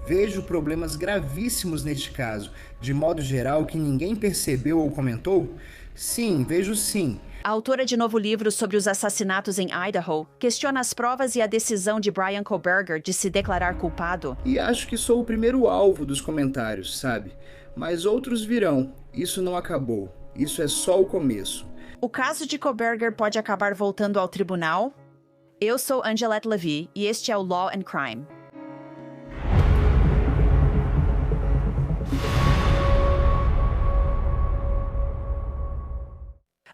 Vejo problemas gravíssimos neste caso, de modo geral que ninguém percebeu ou comentou? Sim, vejo sim. A autora de novo livro sobre os assassinatos em Idaho questiona as provas e a decisão de Bryan Kohberger de se declarar culpado. E acho que sou o primeiro alvo dos comentários, sabe? Mas outros virão. Isso não acabou. Isso é só o começo. O caso de Kohberger pode acabar voltando ao tribunal? Eu sou Angelette Levy e este é o Law and Crime.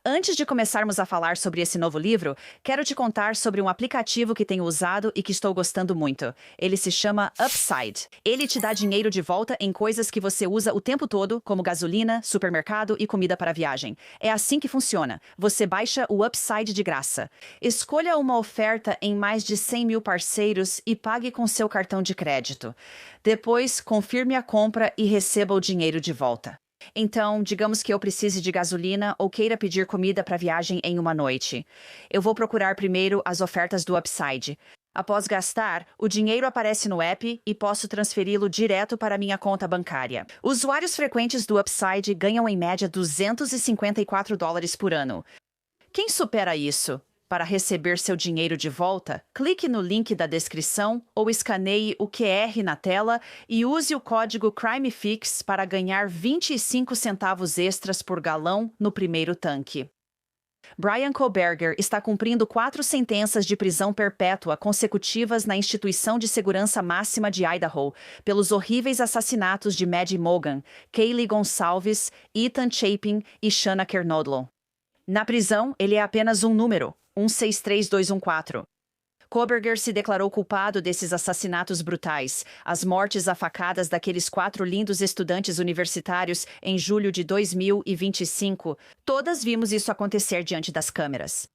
Antes de começarmos a falar sobre esse novo livro, quero te contar sobre um aplicativo que tenho usado e que estou gostando muito. Ele se chama Upside. Ele te dá dinheiro de volta em coisas que você usa o tempo todo, como gasolina, supermercado e comida para viagem. É assim que funciona. Você baixa o Upside de graça. Escolha uma oferta em mais de 100 mil parceiros e pague com seu cartão de crédito. Depois, confirme a compra e receba o dinheiro de volta. Então, digamos que eu precise de gasolina ou queira pedir comida para viagem em uma noite. Eu vou procurar primeiro as ofertas do Upside. Após gastar, o dinheiro aparece no app e posso transferi-lo direto para minha conta bancária. Usuários frequentes do Upside ganham em média $254 por ano. Quem supera isso? Para receber seu dinheiro de volta, clique no link da descrição ou escaneie o QR na tela e use o código CRIMEFIX para ganhar 25 centavos extras por galão no primeiro tanque. Bryan Kohberger está cumprindo 4 sentenças de prisão perpétua consecutivas na Instituição de Segurança Máxima de Idaho pelos horríveis assassinatos de Maddie Mogan, Kaylee Gonçalves, Ethan Chapin e Shanna Kernodle. Na prisão, ele é apenas um número. 163214. Kohberger se declarou culpado desses assassinatos brutais, as mortes a facadas daqueles 4 lindos estudantes universitários em julho de 2025. Todas vimos isso acontecer diante das câmeras.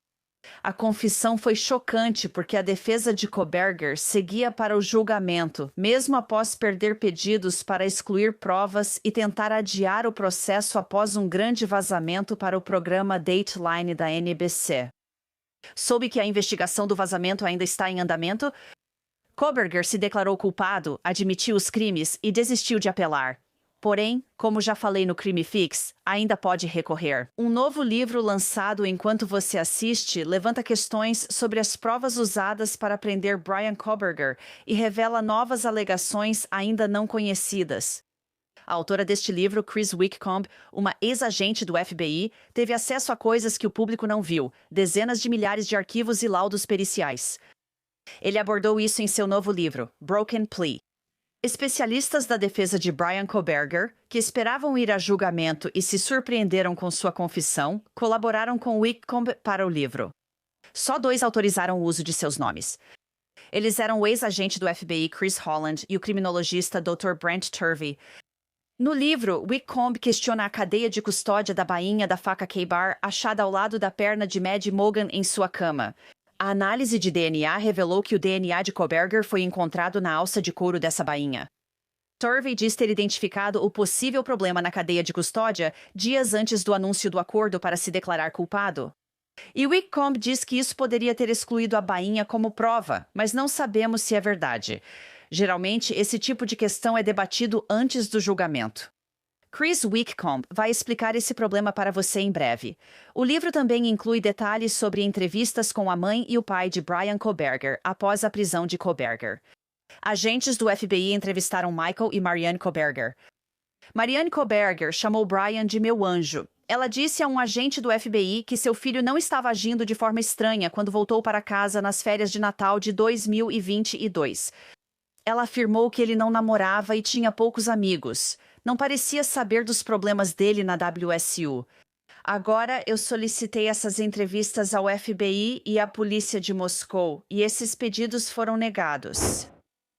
A confissão foi chocante porque a defesa de Kohberger seguia para o julgamento, mesmo após perder pedidos para excluir provas e tentar adiar o processo após um grande vazamento para o programa Dateline da NBC. Soube que a investigação do vazamento ainda está em andamento? Kohberger se declarou culpado, admitiu os crimes e desistiu de apelar. Porém, como já falei no Crime Fix, ainda pode recorrer. Um novo livro lançado enquanto você assiste levanta questões sobre as provas usadas para prender Bryan Kohberger e revela novas alegações ainda não conhecidas. A autora deste livro, Chris Whitcomb, uma ex-agente do FBI, teve acesso a coisas que o público não viu, dezenas de milhares de arquivos e laudos periciais. Ele abordou isso em seu novo livro, Broken Plea. Especialistas da defesa de Bryan Kohberger, que esperavam ir a julgamento e se surpreenderam com sua confissão, colaboraram com Whitcomb para o livro. Só 2 autorizaram o uso de seus nomes. Eles eram o ex-agente do FBI Chris Holland e o criminologista Dr. Brent Turvey. No livro, Whitcomb questiona a cadeia de custódia da bainha da faca K-Bar achada ao lado da perna de Maddie Mogan em sua cama. A análise de DNA revelou que o DNA de Kohberger foi encontrado na alça de couro dessa bainha. Turvey diz ter identificado o possível problema na cadeia de custódia dias antes do anúncio do acordo para se declarar culpado. E Whitcomb diz que isso poderia ter excluído a bainha como prova, mas não sabemos se é verdade. Geralmente, esse tipo de questão é debatido antes do julgamento. Chris Whitcomb vai explicar esse problema para você em breve. O livro também inclui detalhes sobre entrevistas com a mãe e o pai de Bryan Kohberger após a prisão de Kohberger. Agentes do FBI entrevistaram Michael e Marianne Kohberger. Marianne Kohberger chamou Bryan de meu anjo. Ela disse a um agente do FBI que seu filho não estava agindo de forma estranha quando voltou para casa nas férias de Natal de 2022. Ela afirmou que ele não namorava e tinha poucos amigos. Não parecia saber dos problemas dele na WSU. Agora eu solicitei essas entrevistas ao FBI e à polícia de Moscou, e esses pedidos foram negados.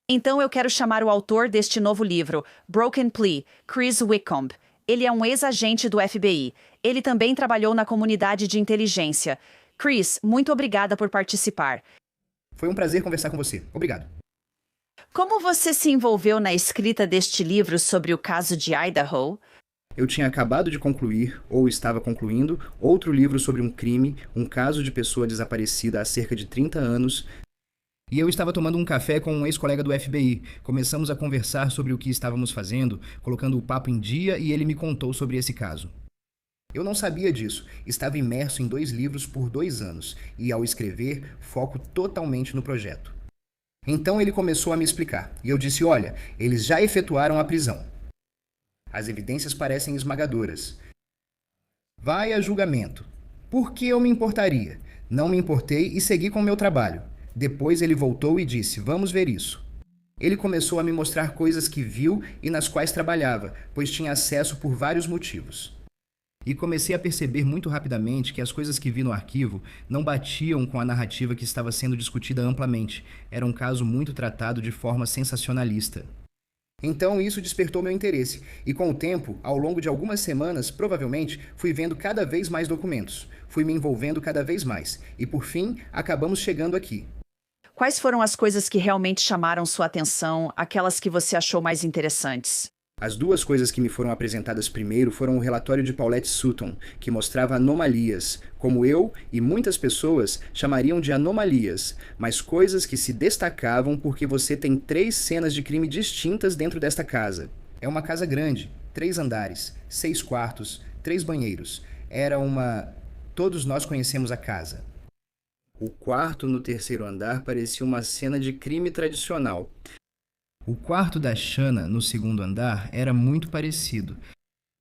Então eu quero chamar o autor deste novo livro, Broken Plea, Chris Whitcomb. Ele é um ex-agente do FBI. Ele também trabalhou na comunidade de inteligência. Chris, muito obrigada por participar. Foi um prazer conversar com você. Obrigado. Como você se envolveu na escrita deste livro sobre o caso de Idaho? Eu tinha acabado de concluir, ou estava concluindo, outro livro sobre um crime, um caso de pessoa desaparecida há cerca de 30 anos, E eu estava tomando um café com um ex-colega do FBI. Começamos a conversar sobre o que estávamos fazendo, colocando o papo em dia, e ele me contou sobre esse caso. Eu não sabia disso. Estava imerso em 2 livros por 2 anos, e ao escrever, foco totalmente no projeto. Então ele começou a me explicar, e eu disse: olha, eles já efetuaram a prisão. As evidências parecem esmagadoras. Vai a julgamento. Por que eu me importaria? Não me importei e segui com meu trabalho. Depois ele voltou e disse: vamos ver isso. Ele começou a me mostrar coisas que viu e nas quais trabalhava, pois tinha acesso por vários motivos. E comecei a perceber muito rapidamente que as coisas que vi no arquivo não batiam com a narrativa que estava sendo discutida amplamente. Era um caso muito tratado de forma sensacionalista. Então isso despertou meu interesse, e com o tempo, ao longo de algumas semanas, provavelmente, fui vendo cada vez mais documentos, fui me envolvendo cada vez mais, e por fim, acabamos chegando aqui. Quais foram as coisas que realmente chamaram sua atenção, aquelas que você achou mais interessantes? As 2 coisas que me foram apresentadas primeiro foram o relatório de Paulette Sutton, que mostrava anomalias, como eu e muitas pessoas chamariam de anomalias, mas coisas que se destacavam porque você tem 3 cenas de crime distintas dentro desta casa. É uma casa grande, 3 andares, 6 quartos, 3 banheiros. Era uma... Todos nós conhecemos a casa. O quarto no 3º andar parecia uma cena de crime tradicional. O quarto da Shanna, no 2º andar, era muito parecido.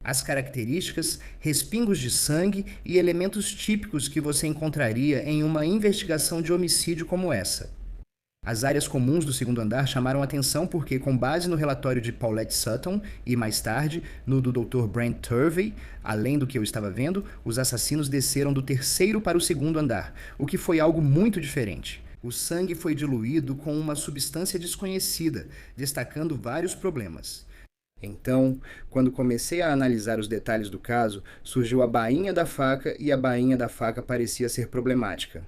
As características, respingos de sangue e elementos típicos que você encontraria em uma investigação de homicídio como essa. As áreas comuns do 2º andar chamaram atenção porque, com base no relatório de Paulette Sutton e, mais tarde, no do Dr. Brent Turvey, além do que eu estava vendo, os assassinos desceram do 3º para o 2º andar, o que foi algo muito diferente. O sangue foi diluído com uma substância desconhecida, destacando vários problemas. Então, quando comecei a analisar os detalhes do caso, surgiu a bainha da faca e a bainha da faca parecia ser problemática.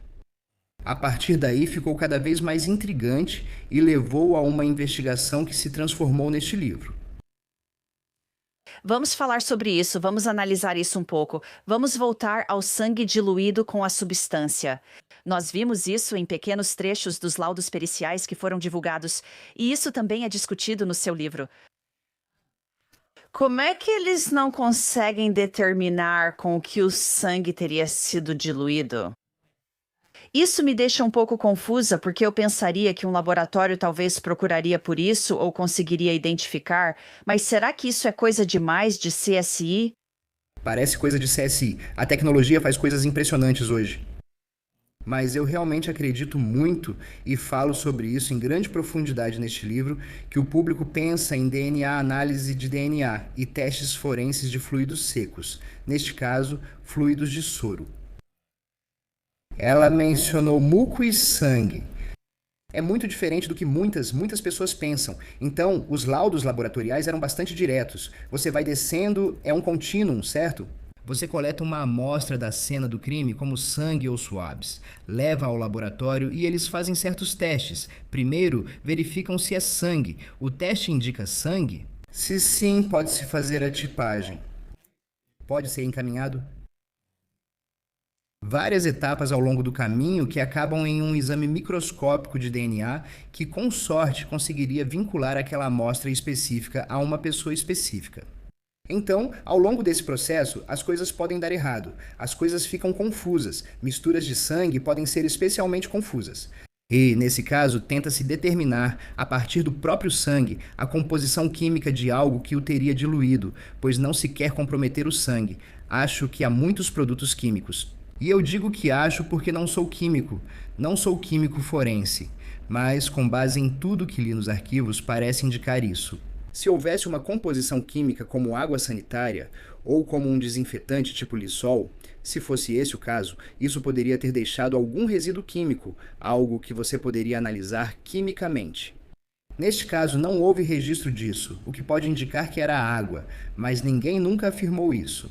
A partir daí ficou cada vez mais intrigante e levou a uma investigação que se transformou neste livro. Vamos falar sobre isso, vamos analisar isso um pouco. Vamos voltar ao sangue diluído com a substância. Nós vimos isso em pequenos trechos dos laudos periciais que foram divulgados, e isso também é discutido no seu livro. Como é que eles não conseguem determinar com que o sangue teria sido diluído? Isso me deixa um pouco confusa, porque eu pensaria que um laboratório talvez procuraria por isso ou conseguiria identificar, mas será que isso é coisa demais de CSI? Parece coisa de CSI. A tecnologia faz coisas impressionantes hoje. Mas eu realmente acredito muito, e falo sobre isso em grande profundidade neste livro, que o público pensa em DNA, análise de DNA e testes forenses de fluidos secos, neste caso, fluidos de soro. Ela mencionou muco e sangue. É muito diferente do que muitas pessoas pensam. Então, os laudos laboratoriais eram bastante diretos. Você vai descendo, é um contínuo, certo? Você coleta uma amostra da cena do crime, como sangue ou swabs, leva ao laboratório e eles fazem certos testes. Primeiro, verificam se é sangue. O teste indica sangue? Se sim, pode-se fazer a tipagem. Pode ser encaminhado? Várias etapas ao longo do caminho que acabam em um exame microscópico de DNA que, com sorte, conseguiria vincular aquela amostra específica a uma pessoa específica. Então, ao longo desse processo, as coisas podem dar errado, as coisas ficam confusas, misturas de sangue podem ser especialmente confusas. E, nesse caso, tenta-se determinar, a partir do próprio sangue, a composição química de algo que o teria diluído, pois não se quer comprometer o sangue. Acho que há muitos produtos químicos. E eu digo que acho porque não sou químico forense, mas com base em tudo que li nos arquivos parece indicar isso. Se houvesse uma composição química como água sanitária ou como um desinfetante tipo Lysol, se fosse esse o caso, isso poderia ter deixado algum resíduo químico, algo que você poderia analisar quimicamente. Neste caso não houve registro disso, o que pode indicar que era água, mas ninguém nunca afirmou isso.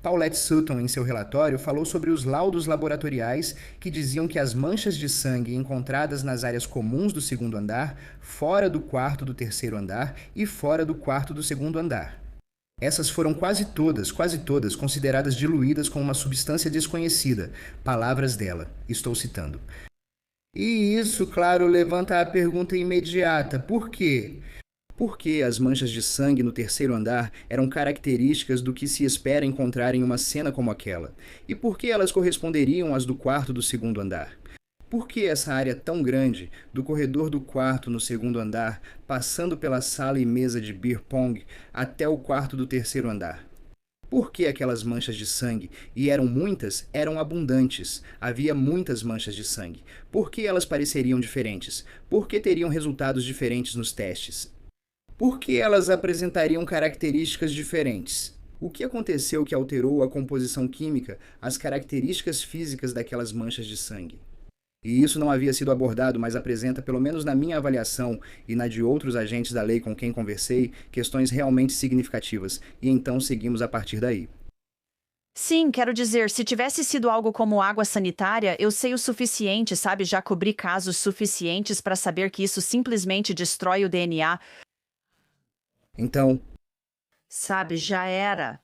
Paulette Sutton, em seu relatório, falou sobre os laudos laboratoriais que diziam que as manchas de sangue encontradas nas áreas comuns do 2º andar, fora do quarto do 3º andar e fora do quarto do 2º andar. Essas foram quase todas, consideradas diluídas com uma substância desconhecida. Palavras dela. Estou citando. E isso, claro, levanta a pergunta imediata: por quê? Por que as manchas de sangue no terceiro andar eram características do que se espera encontrar em uma cena como aquela? E por que elas corresponderiam às do quarto do segundo andar? Por que essa área tão grande, do corredor do quarto no segundo andar, passando pela sala e mesa de beer pong, até o quarto do terceiro andar? Por que aquelas manchas de sangue, e eram muitas, eram abundantes? Havia muitas manchas de sangue. Por que elas pareceriam diferentes? Por que teriam resultados diferentes nos testes? Por que elas apresentariam características diferentes? O que aconteceu que alterou a composição química, as características físicas daquelas manchas de sangue? E isso não havia sido abordado, mas apresenta, pelo menos na minha avaliação e na de outros agentes da lei com quem conversei, questões realmente significativas, e então seguimos a partir daí. Sim, quero dizer, se tivesse sido algo como água sanitária, eu sei o suficiente, sabe? Já cobri casos suficientes para saber que isso simplesmente destrói o DNA. Então, Sabe, já era.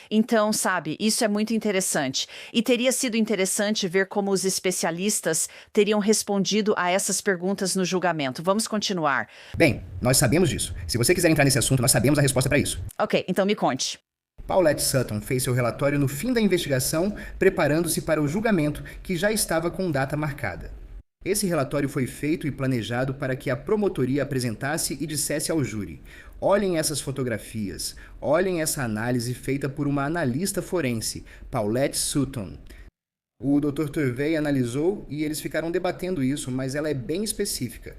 Então, sabe, isso é muito interessante. E teria sido interessante ver como os especialistas teriam respondido a essas perguntas no julgamento. Vamos continuar. bem, nós sabemos disso. Se você quiser entrar nesse assunto, nós sabemos a resposta para isso. Ok, então me conte. Paulette Sutton fez seu relatório no fim da investigação, preparando-se para o julgamento, que já estava com data marcada. Esse relatório foi feito e planejado para que a promotoria apresentasse e dissesse ao júri: olhem essas fotografias, olhem essa análise feita por uma analista forense, Paulette Sutton. O Dr. Turvey analisou e eles ficaram debatendo isso, mas ela é bem específica.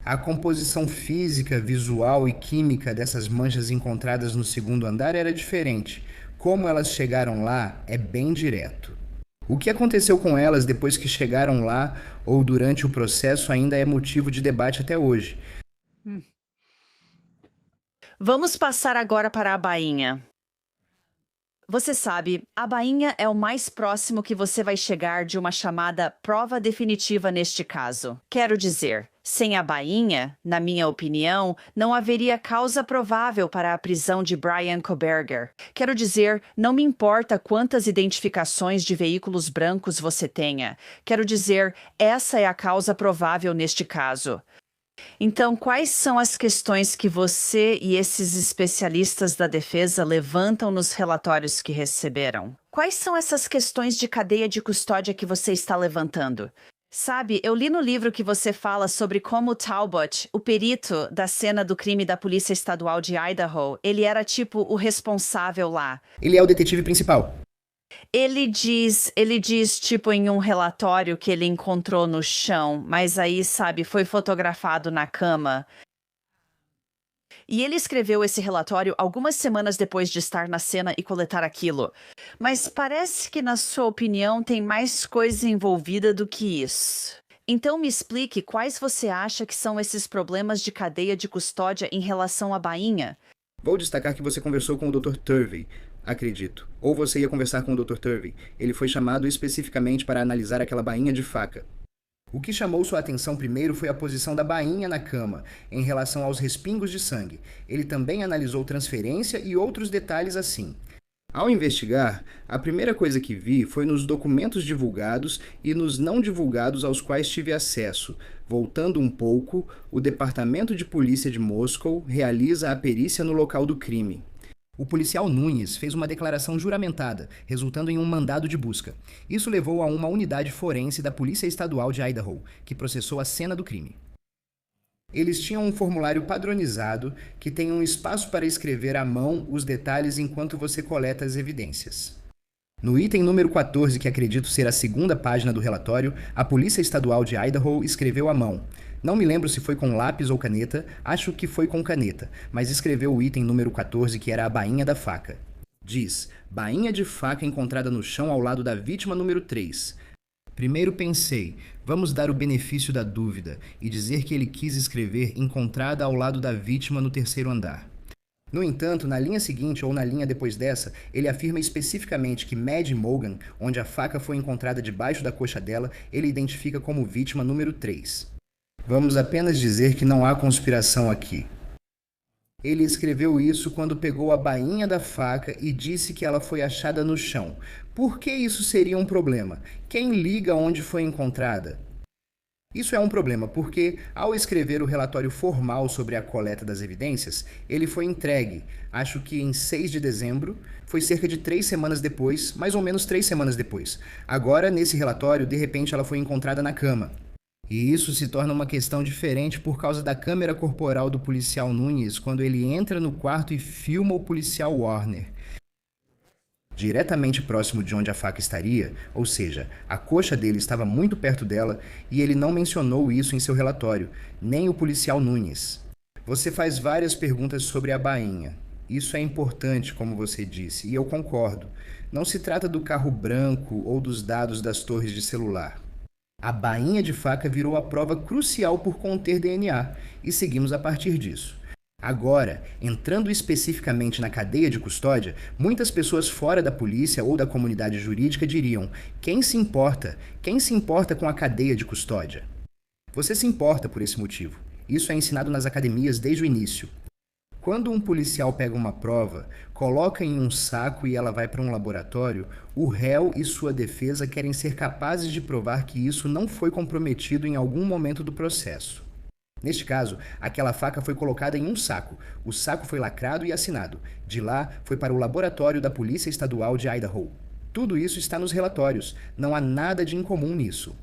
A composição física, visual e química dessas manchas encontradas no segundo andar era diferente. Como elas chegaram lá é bem direto. O que aconteceu com elas depois que chegaram lá ou durante o processo ainda é motivo de debate até hoje. Vamos passar agora para a bainha. Você sabe, a bainha é o mais próximo que você vai chegar de uma chamada prova definitiva neste caso. Quero dizer, sem a bainha, na minha opinião, não haveria causa provável para a prisão de Brian Koberger. Quero dizer, não me importa quantas identificações de veículos brancos você tenha. Quero dizer, essa é a causa provável neste caso. Então, quais são as questões que você e esses especialistas da defesa levantam nos relatórios que receberam? Quais são essas questões de cadeia de custódia que você está levantando? Sabe, eu li no livro que você fala sobre como Talbot, o perito da cena do crime da Polícia Estadual de Idaho, ele era tipo o responsável lá. Ele é o detetive principal. Ele diz, tipo, em um relatório que ele encontrou no chão, mas aí, sabe, foi fotografado na cama. E ele escreveu esse relatório algumas semanas depois de estar na cena e coletar aquilo. Mas parece que, na sua opinião, tem mais coisa envolvida do que isso. Então me explique quais você acha que são esses problemas de cadeia de custódia em relação à bainha? Vou destacar que você conversou com o Dr. Turvey, acredito. Ou você ia conversar com o Dr. Turvey. Ele foi chamado especificamente para analisar aquela bainha de faca. O que chamou sua atenção primeiro foi a posição da bainha na cama, em relação aos respingos de sangue. Ele também analisou transferência e outros detalhes assim. Ao investigar, a primeira coisa que vi foi nos documentos divulgados e nos não divulgados aos quais tive acesso. Voltando um pouco, o Departamento de Polícia de Moscou realiza a perícia no local do crime. O policial Nunes fez uma declaração juramentada, resultando em um mandado de busca. Isso levou a uma unidade forense da Polícia Estadual de Idaho, que processou a cena do crime. Eles tinham um formulário padronizado que tem um espaço para escrever à mão os detalhes enquanto você coleta as evidências. No item número 14, que acredito ser a segunda página do relatório, a Polícia Estadual de Idaho escreveu à mão. Não me lembro se foi com lápis ou caneta, acho que foi com caneta, mas escreveu o item número 14, que era a bainha da faca. Diz: bainha de faca encontrada no chão ao lado da vítima número 3. Primeiro pensei, vamos dar o benefício da dúvida e dizer que ele quis escrever encontrada ao lado da vítima no terceiro andar. No entanto, na linha seguinte ou na linha depois dessa, ele afirma especificamente que Maddie Morgan, onde a faca foi encontrada debaixo da coxa dela, ele identifica como vítima número 3. Vamos apenas dizer que não há conspiração aqui. Ele escreveu isso quando pegou a bainha da faca e disse que ela foi achada no chão. Por que isso seria um problema? Quem liga onde foi encontrada? Isso é um problema porque, ao escrever o relatório formal sobre a coleta das evidências, ele foi entregue, acho que em 6 de dezembro, foi cerca de 3 semanas depois, mais ou menos 3 semanas depois. Agora, nesse relatório, de repente ela foi encontrada na cama. E isso se torna uma questão diferente por causa da câmera corporal do policial Nunes quando ele entra no quarto e filma o policial Warner diretamente próximo de onde a faca estaria, ou seja, a coxa dele estava muito perto dela e ele não mencionou isso em seu relatório, nem o policial Nunes. Você faz várias perguntas sobre a bainha. Isso é importante, como você disse, e eu concordo. Não se trata do carro branco ou dos dados das torres de celular. A bainha de faca virou a prova crucial por conter DNA, e seguimos a partir disso. Agora, entrando especificamente na cadeia de custódia, muitas pessoas fora da polícia ou da comunidade jurídica diriam: quem se importa? Quem se importa com a cadeia de custódia? Você se importa por esse motivo. Isso é ensinado nas academias desde o início. Quando um policial pega uma prova, coloca em um saco e ela vai para um laboratório, o réu e sua defesa querem ser capazes de provar que isso não foi comprometido em algum momento do processo. Neste caso, aquela faca foi colocada em um saco. O saco foi lacrado e assinado. De lá, foi para o laboratório da Polícia Estadual de Idaho. Tudo isso está nos relatórios. Não há nada de incomum nisso.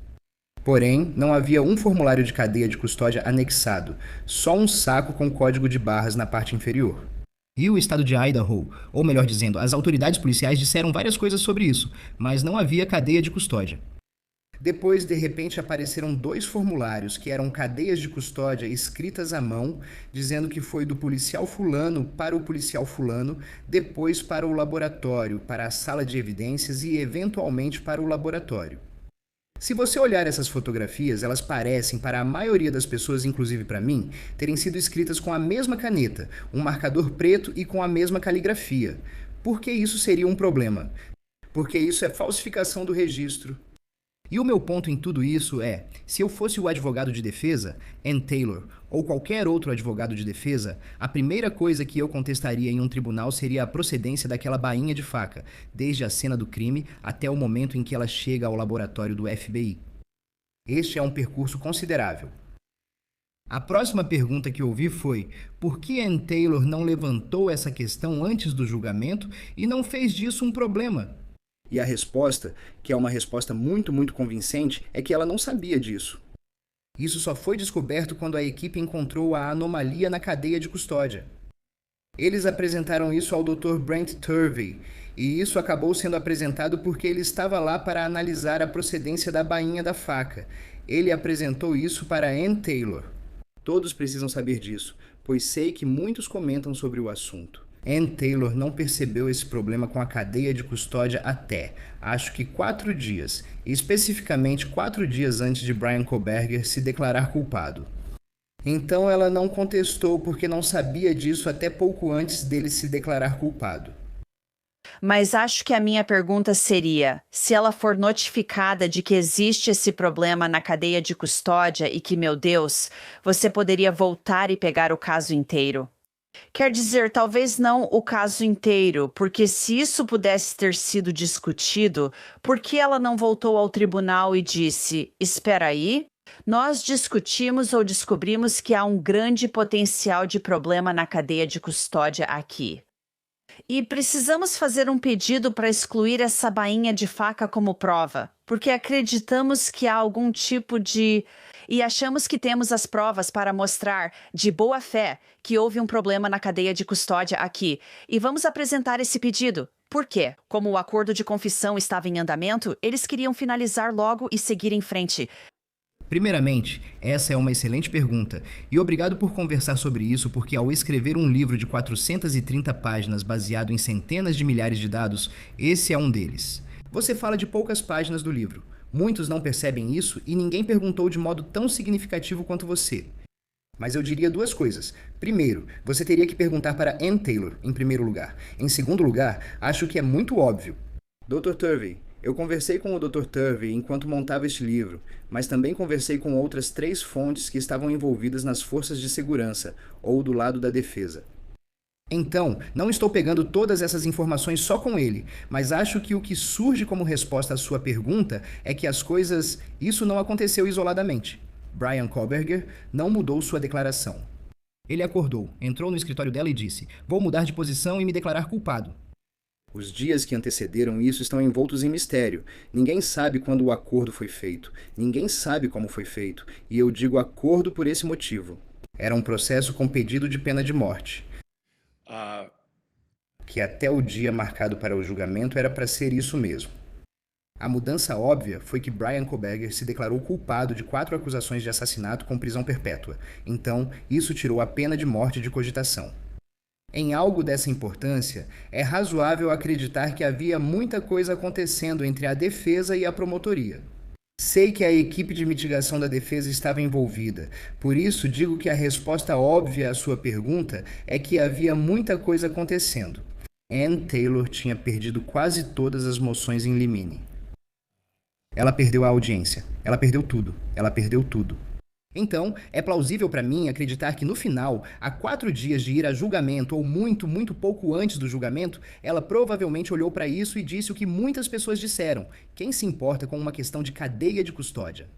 Porém, não havia um formulário de cadeia de custódia anexado, só um saco com código de barras na parte inferior. E o estado de Idaho, ou melhor dizendo, as autoridades policiais disseram várias coisas sobre isso, mas não havia cadeia de custódia. Depois, de repente, apareceram 2 formulários que eram cadeias de custódia escritas à mão, dizendo que foi do policial fulano para o policial fulano, depois para o laboratório, para a sala de evidências e, eventualmente, para o laboratório. Se você olhar essas fotografias, elas parecem, para a maioria das pessoas, inclusive para mim, terem sido escritas com a mesma caneta, um marcador preto e com a mesma caligrafia. Por que isso seria um problema? Porque isso é falsificação do registro. E o meu ponto em tudo isso é, se eu fosse o advogado de defesa, Ann Taylor, ou qualquer outro advogado de defesa, a primeira coisa que eu contestaria em um tribunal seria a procedência daquela bainha de faca, desde a cena do crime até o momento em que ela chega ao laboratório do FBI. Este é um percurso considerável. A próxima pergunta que ouvi foi, por que Ann Taylor não levantou essa questão antes do julgamento e não fez disso um problema? E a resposta, que é uma resposta muito convincente, é que ela não sabia disso. Isso só foi descoberto quando a equipe encontrou a anomalia na cadeia de custódia. Eles apresentaram isso ao Dr. Brent Turvey, e isso acabou sendo apresentado porque ele estava lá para analisar a procedência da bainha da faca. Ele apresentou isso para Ann Taylor. Todos precisam saber disso, pois sei que muitos comentam sobre o assunto. Ann Taylor não percebeu esse problema com a cadeia de custódia até, acho que 4 dias, e especificamente 4 dias antes de Bryan Kohberger se declarar culpado. Então ela não contestou porque não sabia disso até pouco antes dele se declarar culpado. Mas acho que a minha pergunta seria, se ela for notificada de que existe esse problema na cadeia de custódia e que, meu Deus, você poderia voltar e pegar o caso inteiro. Quer dizer, talvez não o caso inteiro, porque se isso pudesse ter sido discutido, por que ela não voltou ao tribunal e disse, espera aí, nós discutimos ou descobrimos que há um grande potencial de problema na cadeia de custódia aqui. E precisamos fazer um pedido para excluir essa bainha de faca como prova, porque acreditamos que há algum tipo de... E achamos que temos as provas para mostrar, de boa fé, que houve um problema na cadeia de custódia aqui. E vamos apresentar esse pedido. Por quê? Como o acordo de confissão estava em andamento, eles queriam finalizar logo e seguir em frente. Primeiramente, essa é uma excelente pergunta, e obrigado por conversar sobre isso, porque ao escrever um livro de 430 páginas baseado em centenas de milhares de dados, esse é um deles. Você fala de poucas páginas do livro. Muitos não percebem isso e ninguém perguntou de modo tão significativo quanto você. Mas eu diria 2 coisas. Primeiro, você teria que perguntar para Ann Taylor, em primeiro lugar. Em segundo lugar, acho que é muito óbvio. Dr. Turvey, eu conversei com o Dr. Turvey enquanto montava este livro, mas também conversei com outras 3 fontes que estavam envolvidas nas forças de segurança, ou do lado da defesa. Então, não estou pegando todas essas informações só com ele, mas acho que o que surge como resposta à sua pergunta é que isso não aconteceu isoladamente. Brian Koberger, não mudou sua declaração. Ele acordou, entrou no escritório dela e disse: "Vou mudar de posição e me declarar culpado." Os dias que antecederam isso estão envoltos em mistério. Ninguém sabe quando o acordo foi feito. Ninguém sabe como foi feito. E eu digo acordo por esse motivo. Era um processo com pedido de pena de morte. Que até o dia marcado para o julgamento era para ser isso mesmo. A mudança óbvia foi que Brian Koberger se declarou culpado de 4 acusações de assassinato com prisão perpétua. Então, isso tirou a pena de morte de cogitação. Em algo dessa importância, é razoável acreditar que havia muita coisa acontecendo entre a defesa e a promotoria. Sei que a equipe de mitigação da defesa estava envolvida, por isso digo que a resposta óbvia à sua pergunta é que havia muita coisa acontecendo. Ann Taylor tinha perdido quase todas as moções em limine. Ela perdeu a audiência. Ela perdeu tudo. Ela perdeu tudo. Então, é plausível para mim acreditar que no final, a 4 dias de ir a julgamento ou muito pouco antes do julgamento, ela provavelmente olhou para isso e disse o que muitas pessoas disseram: quem se importa com uma questão de cadeia de custódia?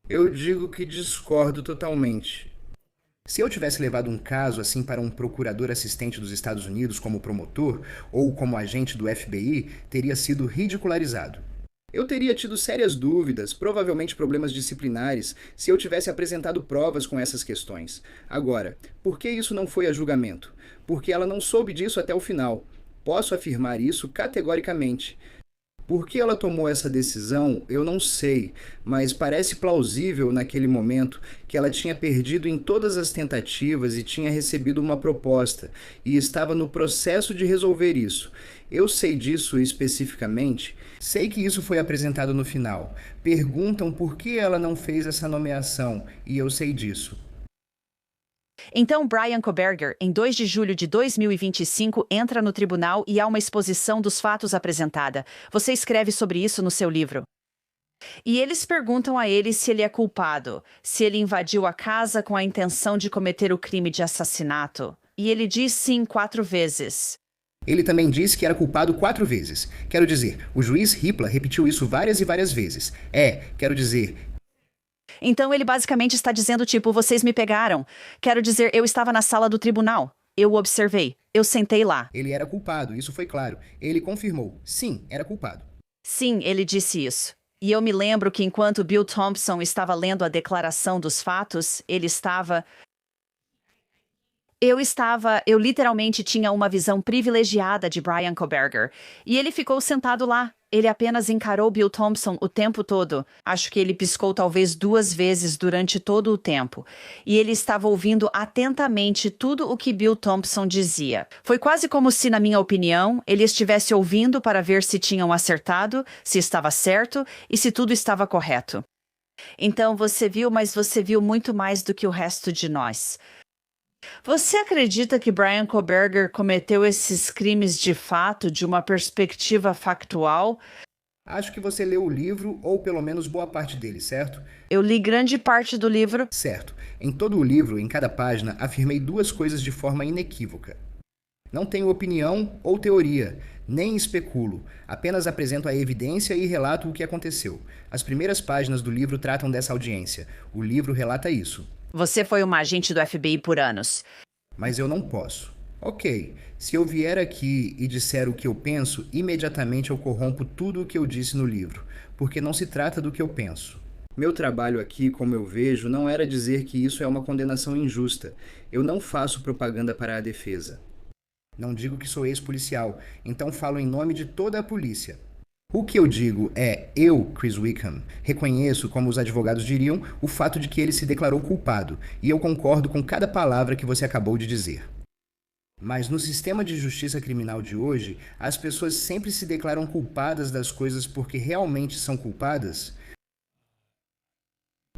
Eu digo que discordo totalmente. Se eu tivesse levado um caso assim para um procurador assistente dos Estados Unidos como promotor ou como agente do FBI, teria sido ridicularizado. Eu teria tido sérias dúvidas, provavelmente problemas disciplinares, se eu tivesse apresentado provas com essas questões. Agora, por que isso não foi a julgamento? Porque ela não soube disso até o final. Posso afirmar isso categoricamente. Por que ela tomou essa decisão, eu não sei, mas parece plausível naquele momento que ela tinha perdido em todas as tentativas e tinha recebido uma proposta, e estava no processo de resolver isso. Eu sei disso especificamente. Sei que isso foi apresentado no final. Perguntam por que ela não fez essa nomeação, e eu sei disso. Então, Brian Koberger, em 2 de julho de 2025, entra no tribunal e há uma exposição dos fatos apresentada. Você escreve sobre isso no seu livro. E eles perguntam a ele se ele é culpado, se ele invadiu a casa com a intenção de cometer o crime de assassinato. E ele diz sim 4 vezes. Ele também disse que era culpado 4 vezes. Quero dizer, o juiz Hipla repetiu isso várias e várias vezes. Quero dizer... Então ele basicamente está dizendo tipo, vocês me pegaram. Quero dizer, eu estava na sala do tribunal. Eu o observei. Eu sentei lá. Ele era culpado, isso foi claro. Ele confirmou. Sim, era culpado. Sim, ele disse isso. E eu me lembro que enquanto Bill Thompson estava lendo a declaração dos fatos, ele estava... Eu literalmente tinha uma visão privilegiada de Brian Koberger. E ele ficou sentado lá. Ele apenas encarou Bill Thompson o tempo todo. Acho que ele piscou talvez 2 vezes durante todo o tempo. E ele estava ouvindo atentamente tudo o que Bill Thompson dizia. Foi quase como se, na minha opinião, ele estivesse ouvindo para ver se tinham acertado, se estava certo e se tudo estava correto. Então você viu, mas você viu muito mais do que o resto de nós. Você acredita que Brian Koberger cometeu esses crimes de fato de uma perspectiva factual? Acho que você leu o livro, ou pelo menos boa parte dele, certo? Eu li grande parte do livro. Certo. Em todo o livro, em cada página, afirmei 2 coisas de forma inequívoca. Não tenho opinião ou teoria, nem especulo. Apenas apresento a evidência e relato o que aconteceu. As primeiras páginas do livro tratam dessa audiência. O livro relata isso. Você foi uma agente do FBI por anos. Mas eu não posso. Ok, se eu vier aqui e disser o que eu penso, imediatamente eu corrompo tudo o que eu disse no livro, porque não se trata do que eu penso. Meu trabalho aqui, como eu vejo, não era dizer que isso é uma condenação injusta. Eu não faço propaganda para a defesa. Não digo que sou ex-policial, então falo em nome de toda a polícia. O que eu digo é, eu, Chris Wickham, reconheço, como os advogados diriam, o fato de que ele se declarou culpado, e eu concordo com cada palavra que você acabou de dizer. Mas no sistema de justiça criminal de hoje, as pessoas sempre se declaram culpadas das coisas porque realmente são culpadas?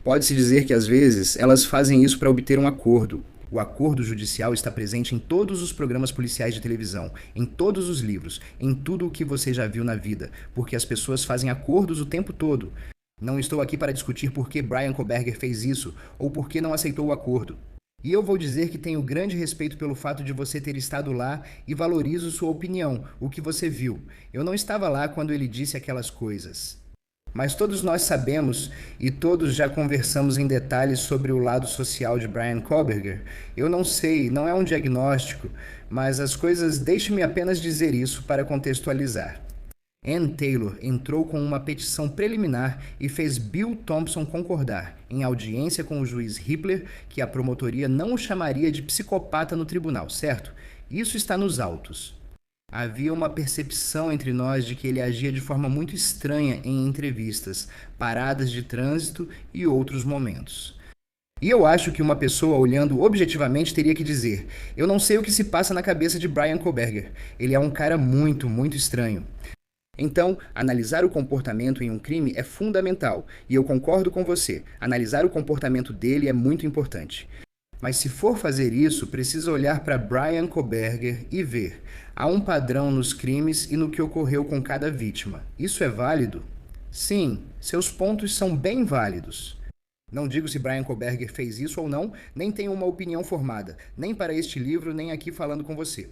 Pode-se dizer que, às vezes, elas fazem isso para obter um acordo. O acordo judicial está presente em todos os programas policiais de televisão, em todos os livros, em tudo o que você já viu na vida, porque as pessoas fazem acordos o tempo todo. Não estou aqui para discutir por que Brian Koberger fez isso ou por que não aceitou o acordo. E eu vou dizer que tenho grande respeito pelo fato de você ter estado lá e valorizo sua opinião, o que você viu. Eu não estava lá quando ele disse aquelas coisas. Mas todos nós sabemos e todos já conversamos em detalhes sobre o lado social de Brian Koberger. Eu não sei, não é um diagnóstico, mas as coisas, deixe-me apenas dizer isso para contextualizar. Ann Taylor entrou com uma petição preliminar e fez Bill Thompson concordar, em audiência com o juiz Hippler, que a promotoria não o chamaria de psicopata no tribunal, certo? Isso está nos autos. Havia uma percepção entre nós de que ele agia de forma muito estranha em entrevistas, paradas de trânsito e outros momentos. E eu acho que uma pessoa olhando objetivamente teria que dizer: eu não sei o que se passa na cabeça de Brian Koberger. Ele é um cara muito, muito estranho. Então, analisar o comportamento em um crime é fundamental, e eu concordo com você, analisar o comportamento dele é muito importante. Mas se for fazer isso, precisa olhar para Brian Koberger e ver. Há um padrão nos crimes e no que ocorreu com cada vítima. Isso é válido? Sim, seus pontos são bem válidos. Não digo se Brian Koberger fez isso ou não, nem tenho uma opinião formada, nem para este livro, nem aqui falando com você.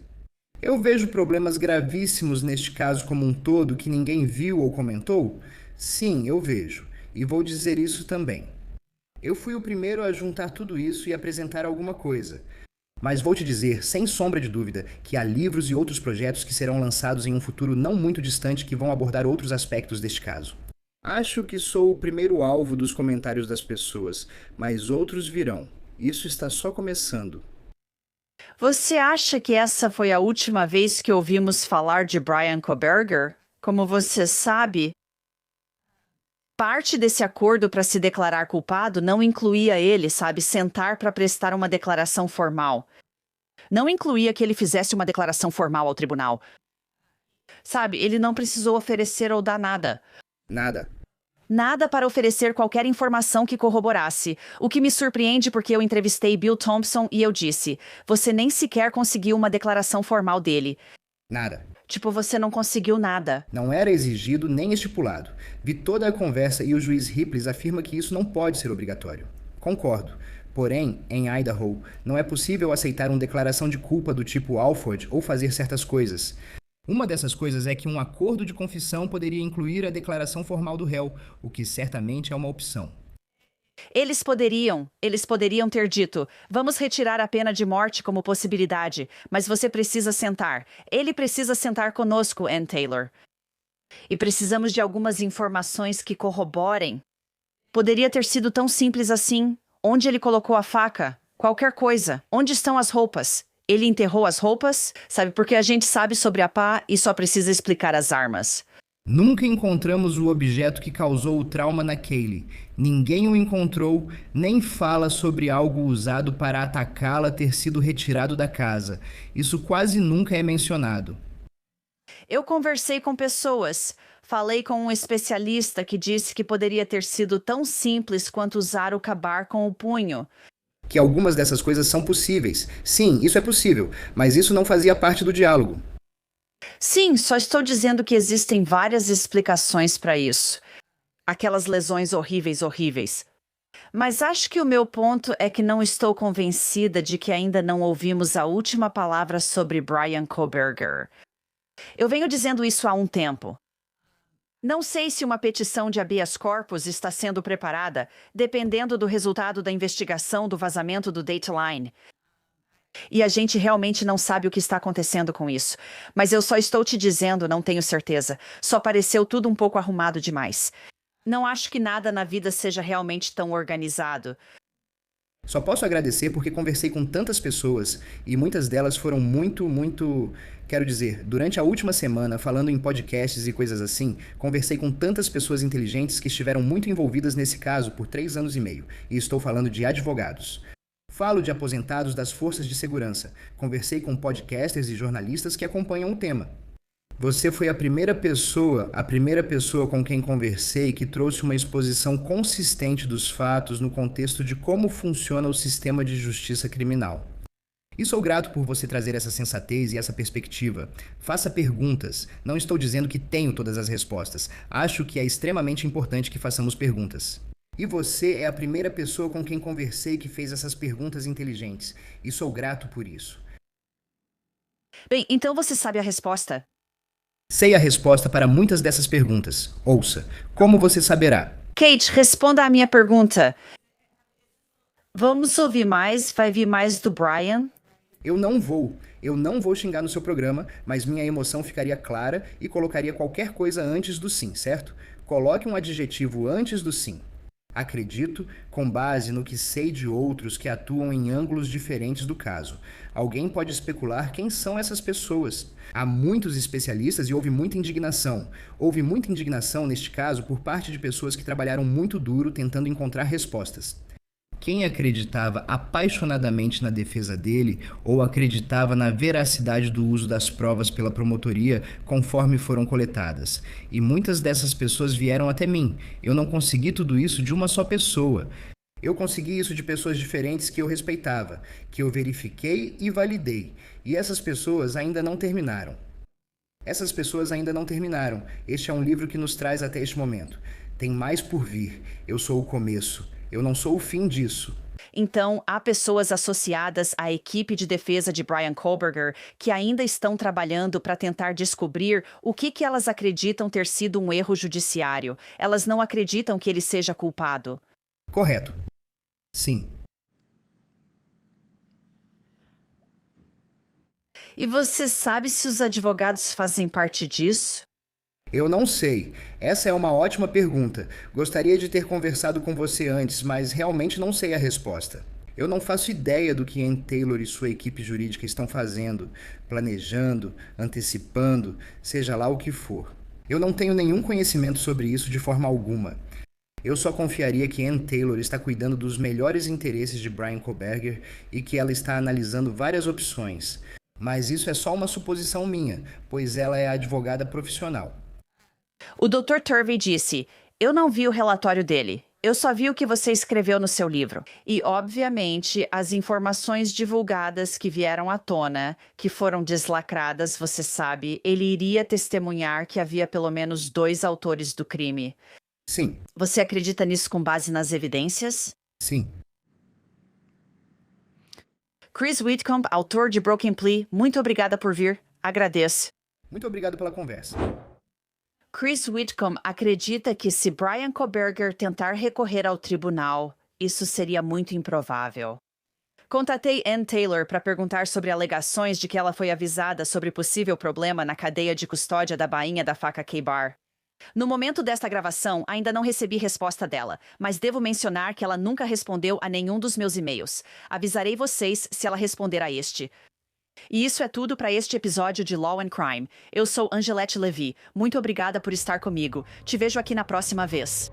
Eu vejo problemas gravíssimos neste caso como um todo que ninguém viu ou comentou? Sim, eu vejo. E vou dizer isso também. Eu fui o primeiro a juntar tudo isso e apresentar alguma coisa. Mas vou te dizer, sem sombra de dúvida, que há livros e outros projetos que serão lançados em um futuro não muito distante que vão abordar outros aspectos deste caso. Acho que sou o primeiro alvo dos comentários das pessoas, mas outros virão. Isso está só começando. Você acha que essa foi a última vez que ouvimos falar de Brian Koberger? Como você sabe, parte desse acordo para se declarar culpado não incluía ele, sabe, sentar para prestar uma declaração formal. Não incluía que ele fizesse uma declaração formal ao tribunal. Sabe, ele não precisou oferecer ou dar nada. Nada. Nada para oferecer qualquer informação que corroborasse. O que me surpreende porque eu entrevistei Bill Thompson e eu disse: você nem sequer conseguiu uma declaração formal dele. Nada. Tipo, você não conseguiu nada. Não era exigido nem estipulado. Vi toda a conversa e o juiz Ripley afirma que isso não pode ser obrigatório. Concordo. Porém, em Idaho, não é possível aceitar uma declaração de culpa do tipo Alford ou fazer certas coisas. Uma dessas coisas é que um acordo de confissão poderia incluir a declaração formal do réu, o que certamente é uma opção. Eles poderiam ter dito: vamos retirar a pena de morte como possibilidade, mas você precisa sentar. Ele precisa sentar conosco, Ann Taylor. E precisamos de algumas informações que corroborem. Poderia ter sido tão simples assim. Onde ele colocou a faca? Qualquer coisa. Onde estão as roupas? Ele enterrou as roupas? Sabe, porque a gente sabe sobre a pá e só precisa explicar as armas. Nunca encontramos o objeto que causou o trauma na Kaylee. Ninguém o encontrou, nem fala sobre algo usado para atacá-la ter sido retirado da casa. Isso quase nunca é mencionado. Eu conversei com pessoas. Falei com um especialista que disse que poderia ter sido tão simples quanto usar o cabar com o punho. Que algumas dessas coisas são possíveis. Sim, isso é possível, mas isso não fazia parte do diálogo. Sim, só estou dizendo que existem várias explicações para isso. Aquelas lesões horríveis. Mas acho que o meu ponto é que não estou convencida de que ainda não ouvimos a última palavra sobre Brian Koberger. Eu venho dizendo isso há um tempo. Não sei se uma petição de habeas corpus está sendo preparada, dependendo do resultado da investigação do vazamento do Dateline. E a gente realmente não sabe o que está acontecendo com isso. Mas eu só estou te dizendo, não tenho certeza. Só pareceu tudo um pouco arrumado demais. Não acho que nada na vida seja realmente tão organizado. Só posso agradecer porque conversei com tantas pessoas e muitas delas foram muito... Quero dizer, durante a última semana, falando em podcasts e coisas assim, conversei com tantas pessoas inteligentes que estiveram muito envolvidas nesse caso por 3 anos e meio. E estou falando de advogados. Falo de aposentados das forças de segurança. Conversei com podcasters e jornalistas que acompanham o tema. Você foi a primeira pessoa com quem conversei que trouxe uma exposição consistente dos fatos no contexto de como funciona o sistema de justiça criminal. E sou grato por você trazer essa sensatez e essa perspectiva. Faça perguntas. Não estou dizendo que tenho todas as respostas. Acho que é extremamente importante que façamos perguntas. E você é a primeira pessoa com quem conversei que fez essas perguntas inteligentes. E sou grato por isso. Bem, então você sabe a resposta. Sei a resposta para muitas dessas perguntas. Ouça, como você saberá? Kate, responda à minha pergunta. Vamos ouvir mais? Vai vir mais do Brian? Eu não vou xingar no seu programa, mas minha emoção ficaria clara e colocaria qualquer coisa antes do sim, certo? Coloque um adjetivo antes do sim. Acredito, com base no que sei de outros que atuam em ângulos diferentes do caso. Alguém pode especular quem são essas pessoas. Há muitos especialistas e houve muita indignação. Houve muita indignação, neste caso, por parte de pessoas que trabalharam muito duro tentando encontrar respostas. Quem acreditava apaixonadamente na defesa dele ou acreditava na veracidade do uso das provas pela promotoria conforme foram coletadas. E muitas dessas pessoas vieram até mim. Eu não consegui tudo isso de uma só pessoa. Eu consegui isso de pessoas diferentes que eu respeitava, que eu verifiquei e validei. E essas pessoas ainda não terminaram. Essas pessoas ainda não terminaram. Este é um livro que nos traz até este momento. Tem mais por vir. Eu sou o começo. Eu não sou o fim disso. Então, há pessoas associadas à equipe de defesa de Brian Koberger que ainda estão trabalhando para tentar descobrir o que elas acreditam ter sido um erro judiciário. Elas não acreditam que ele seja culpado. Correto. Sim. E você sabe se os advogados fazem parte disso? Eu não sei. Essa é uma ótima pergunta. Gostaria de ter conversado com você antes, mas realmente não sei a resposta. Eu não faço ideia do que Ann Taylor e sua equipe jurídica estão fazendo, planejando, antecipando, seja lá o que for. Eu não tenho nenhum conhecimento sobre isso de forma alguma. Eu só confiaria que Ann Taylor está cuidando dos melhores interesses de Brian Koberger e que ela está analisando várias opções. Mas isso é só uma suposição minha, pois ela é advogada profissional. O Dr. Turvey disse: Eu não vi o relatório dele. Eu só vi o que você escreveu no seu livro. E, obviamente, as informações divulgadas que vieram à tona, que foram deslacradas, você sabe, ele iria testemunhar que havia pelo menos 2 autores do crime. Sim, Você acredita nisso com base nas evidências? sim. Chris Whitcomb, autor de Broken Plea, muito obrigada por vir. Agradeço. Muito obrigado pela conversa. Chris Whitcomb acredita que se Brian Koberger tentar recorrer ao tribunal, isso seria muito improvável. Contatei Ann Taylor para perguntar sobre alegações de que ela foi avisada sobre possível problema na cadeia de custódia da bainha da faca K-Bar. No momento desta gravação, ainda não recebi resposta dela, mas devo mencionar que ela nunca respondeu a nenhum dos meus e-mails. Avisarei vocês se ela responder a este. E isso é tudo para este episódio de Law and Crime. Eu sou Angelette Levy. Muito obrigada por estar comigo. Te vejo aqui na próxima vez.